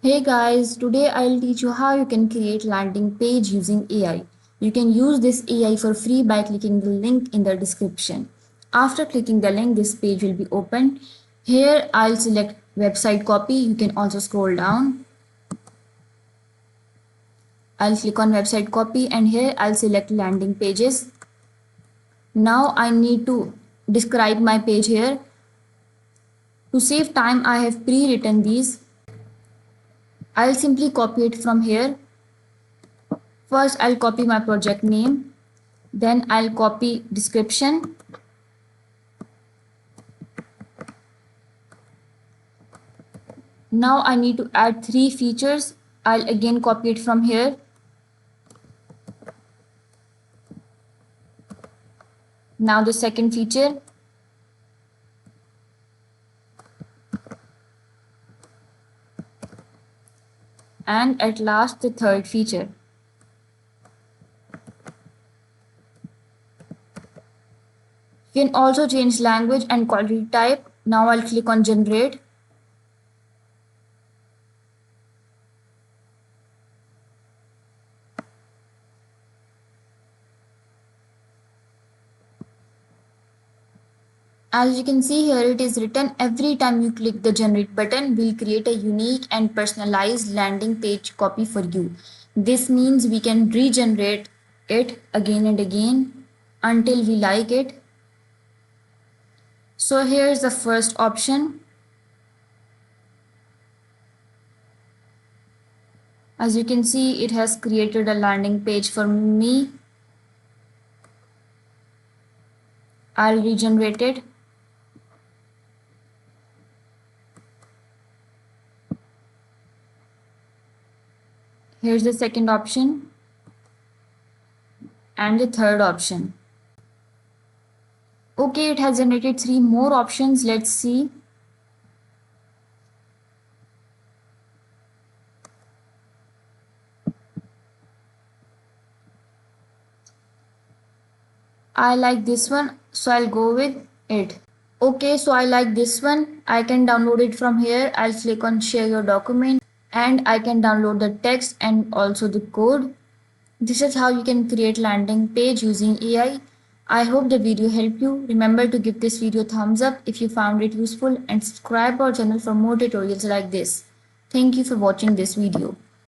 Hey guys, today I'll teach you how you can create landing page using AI. You can use this AI for free by clicking the link in the description. After clicking the link, this page will be opened. Here I'll select website copy. You can also scroll down. I'll click on website copy and here I'll select landing pages. Now I need to describe my page here. To save time, I have pre-written these. I'll simply copy it from here. First, I'll copy my project name. Then I'll copy description. Now I need to add 3 features. I'll again copy it from here. Now the second feature. And at last the third feature. You can also change language and quality type. Now I'll click on generate. As you can see here, it is written every time you click the generate button, we'll create a unique and personalized landing page copy for you. This means we can regenerate it again and again until we like it. So here's the first option. As you can see, it has created a landing page for me. I'll regenerate it. Here's the second option and the third option. Okay, it has generated 3 more options. Let's see. I like this one, so I'll go with it. Okay, so I like this one. I can download it from here. I'll click on share your document and I can download the text and also the code. This is how you can create landing page using AI. I hope the video helped you. Remember to give this video a thumbs up if you found it useful and subscribe our channel for more tutorials like this. Thank you for watching this video.